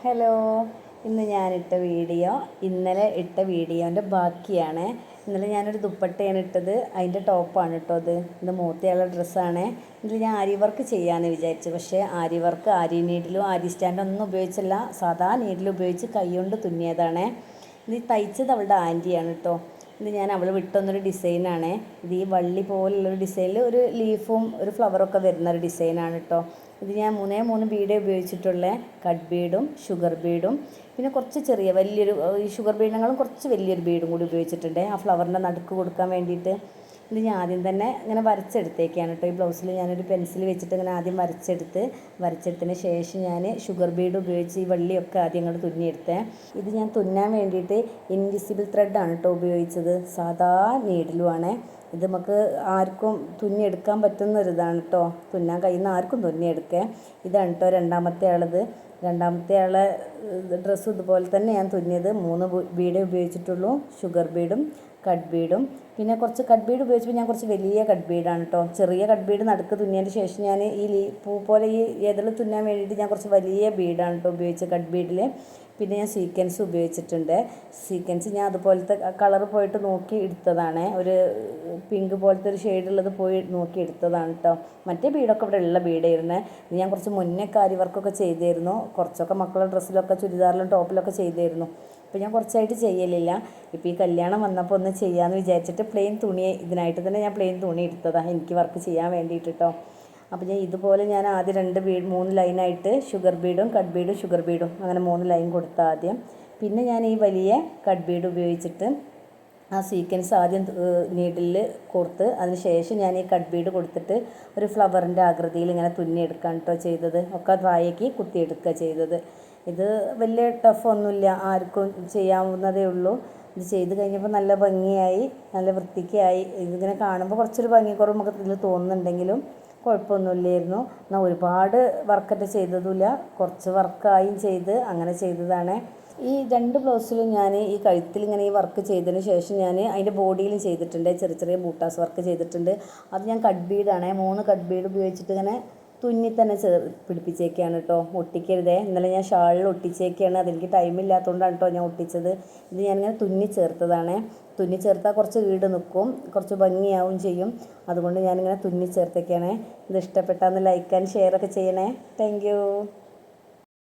Hello, ഇന്ന് ഞാനിട്ട video ഇന്നലെ ഇട്ട വീഡിയോൻ്റെ ബാക്കിയാണ്. ഇന്നലെ ഞാനൊരു ദുപ്പട്ടയാണ് ഇട്ടത്, അതിൻ്റെ ടോപ്പാണ് കേട്ടോ അത്. ഇത് മൂത്തയാളുടെ ഡ്രസ്സാണ്. ഇതിൽ ഞാൻ ആരി വർക്ക് ചെയ്യാമെന്ന് വിചാരിച്ചു. പക്ഷേ ആരി വർക്ക് ആരി നീഡിലും ആരി സ്റ്റാൻഡൊന്നും ഉപയോഗിച്ചില്ല, സാധാ നീഡിൽ ഉപയോഗിച്ച് കൈ കൊണ്ട് തുന്നിയതാണ്. ഇത് തയ്ച്ചത് അവളുടെ ആൻറ്റിയാണ് കേട്ടോ. ഇത് ഞാൻ അവൾ വിട്ടൊന്നൊരു ഡിസൈനാണ്. ഇത് ഈ വള്ളി പോലുള്ളൊരു ഡിസൈനിൽ ഒരു ലീഫും ഒരു ഫ്ലവറൊക്കെ വരുന്നൊരു ഡിസൈനാണ് കേട്ടോ. ഇത് ഞാൻ 3 ബീഡേ ഉപയോഗിച്ചിട്ടുള്ള കട്ട് ബീഡും ഷുഗർ ബീഡും പിന്നെ കുറച്ച് ചെറിയ വലിയൊരു ഈ ഷുഗർ ബീഡിനേക്കാളും കുറച്ച് വലിയൊരു ബീഡും കൂടി ഉപയോഗിച്ചിട്ടുണ്ട് ആ ഫ്ലവറിൻ്റെ നടുക്ക് കൊടുക്കാൻ വേണ്ടിയിട്ട്. ഇത് ഞാൻ ആദ്യം തന്നെ ഇങ്ങനെ വരച്ചെടുത്തേക്കാണ് കേട്ടോ. ഈ ബ്ലൗസിൽ ഞാനൊരു പെൻസിൽ വെച്ചിട്ട് ഇങ്ങനെ ആദ്യം വരച്ചെടുത്തതിന് ശേഷം ഞാൻ ഷുഗർ ബീഡ് ഉപയോഗിച്ച് ഈ വള്ളിയൊക്കെ ആദ്യം ഇങ്ങോട്ട് തുന്നിയെടുത്തേ. ഇത് ഞാൻ തുന്നാൻ വേണ്ടിയിട്ട് ഇൻവിസിബിൾ ത്രെഡാണ് കേട്ടോ ഉപയോഗിച്ചത്, സാധാ നീഡിലുമാണ്. ഇത് നമുക്ക് ആർക്കും തുന്നിയെടുക്കാൻ പറ്റുന്നൊരിതാണ് കേട്ടോ, തുന്നാൻ കഴിയുന്ന ആർക്കും തുന്നിയെടുക്കുക. ഇതാണ് കേട്ടോ രണ്ടാമത്തെ ആളെ ഡ്രസ്സ് ഇതുപോലെ തന്നെ ഞാൻ തുന്നിയത്. 3 ബീഡേ ഉപയോഗിച്ചിട്ടുള്ളൂ, ഷുഗർ ബീഡും കട്ട് ബീഡും. പിന്നെ കുറച്ച് കട്ട് ബീഡ് ഉപയോഗിച്ചപ്പോൾ ഞാൻ കുറച്ച് വലിയ കട്ട് ബീഡാണ് കേട്ടോ. ചെറിയ കട്ട് ബീഡ് നടുക്ക് തുന്നിയതിന് ശേഷം ഞാൻ ഈ പൂ പോലെ ഈ എതിൽ തുന്നാൻ വേണ്ടിയിട്ട് ഞാൻ കുറച്ച് വലിയ ബീഡാണ് കേട്ടോ ഉപയോഗിച്ചത് കട്ട് ബീഡിൽ. പിന്നെ ഞാൻ സീക്വൻസ് ഉപയോഗിച്ചിട്ടുണ്ട്. സീക്വൻസ് ഞാൻ അതുപോലത്തെ കളർ പോയിട്ട് നോക്കി എടുത്തതാണ്, ഒരു പിങ്ക് പോലത്തെ ഒരു ഷെയ്ഡുള്ളത് പോയി നോക്കി എടുത്തതാണ് കേട്ടോ. മറ്റേ ബീഡൊക്കെ ഇവിടെ ഉള്ള ബീഡായിരുന്നു. ഇത് ഞാൻ കുറച്ച് മുന്നേ ആരി വർക്കൊക്കെ ചെയ്തിരുന്നു, കുറച്ചൊക്കെ മക്കളുടെ ഡ്രസ്സിലൊക്കെ ചുരിദാറിലും ടോപ്പിലൊക്കെ ചെയ്തിരുന്നു. ഇപ്പോൾ ഞാൻ കുറച്ചായിട്ട് ചെയ്യലില്ല. ഇപ്പോൾ ഈ കല്യാണം വന്നപ്പോൾ ഒന്ന് ചെയ്യാമെന്ന് വിചാരിച്ചിട്ട് പ്ലെയിൻ തുണി, ഇതിനായിട്ട് തന്നെ ഞാൻ പ്ലെയിൻ തുണി എടുത്തതാണ് എനിക്ക് വർക്ക് ചെയ്യാൻ വേണ്ടിയിട്ട് കേട്ടോ. അപ്പോൾ ഞാൻ ഇതുപോലെ ഞാൻ ആദ്യം 3 ലൈനായിട്ട് ഷുഗർ ബീഡും കട്ട് ബീഡും ഷുഗർ ബീഡും അങ്ങനെ 3 ലൈൻ കൊടുത്ത ആദ്യം. പിന്നെ ഞാൻ ഈ വലിയ കട്ട് ബീഡ് ഉപയോഗിച്ചിട്ട് ആ സീക്വൻസ് ആദ്യം നീഡിൽ കൊടുത്ത് അതിന് ശേഷം ഞാൻ ഈ കട്ട് ബീഡ് കൊടുത്തിട്ട് ഒരു ഫ്ലവറിൻ്റെ ആകൃതിയിൽ ഇങ്ങനെ തുന്നിയെടുക്കാൻ കേട്ടോ ചെയ്തത്. ഒക്കെ താഴേക്ക് കുത്തിയെടുക്കുക ചെയ്തത്. ഇത് വലിയ ടഫൊന്നുമില്ല, ആർക്കും ചെയ്യാവുന്നതേ ഉള്ളൂ. ഇത് ചെയ്ത് കഴിഞ്ഞപ്പോൾ നല്ല ഭംഗിയായി, നല്ല വൃത്തിക്കായി. ഇതിങ്ങനെ കാണുമ്പോൾ കുറച്ചൊരു ഭംഗിക്കുറവ് നമുക്ക് ഇതിൽ തോന്നുന്നുണ്ടെങ്കിലും കുഴപ്പമൊന്നുമില്ലായിരുന്നു. എന്നാൽ ഒരുപാട് വർക്കറ്റ് ചെയ്തതുമില്ല, കുറച്ച് വർക്കായും ചെയ്ത് അങ്ങനെ ചെയ്തതാണ്. ഈ 2 ബ്ലൗസിലും ഞാൻ ഈ കഴുത്തിൽ ഇങ്ങനെ ഈ വർക്ക് ചെയ്തതിന് ശേഷം ഞാൻ അതിൻ്റെ ബോഡിയിലും ചെയ്തിട്ടുണ്ട്, ചെറിയ ബൂട്ടാസ് വർക്ക് ചെയ്തിട്ടുണ്ട്. അത് ഞാൻ കട്ട് ബീഡാണ്, 3 കട്ട് ബീഡ് ഉപയോഗിച്ചിട്ട് ഇങ്ങനെ തുന്നി തന്നെ പിടിപ്പിച്ചേക്കാണ് കേട്ടോ, ഒട്ടിക്കരുതേ. ഇന്നലെ ഞാൻ ഷാളിൽ ഒട്ടിച്ചേക്കാണ്, അതെനിക്ക് ടൈമില്ലാത്തതുകൊണ്ടാണ് കേട്ടോ ഞാൻ ഒട്ടിച്ചത്. ഇത് ഞാനിങ്ങനെ തുന്നി ചേർത്തതാണ്. തുന്നി ചേർത്താൽ കുറച്ച് ഈട് നിൽക്കും, കുറച്ച് ഭംഗിയാവും ചെയ്യും. അതുകൊണ്ട് ഞാനിങ്ങനെ തുന്നി ചേർത്തേക്കാണ്. ഇത് ഇഷ്ടപ്പെട്ടാൽ ഒന്ന് ലൈക്ക് ആൻഡ് ഷെയർ ഒക്കെ ചെയ്യണേ. Thank you.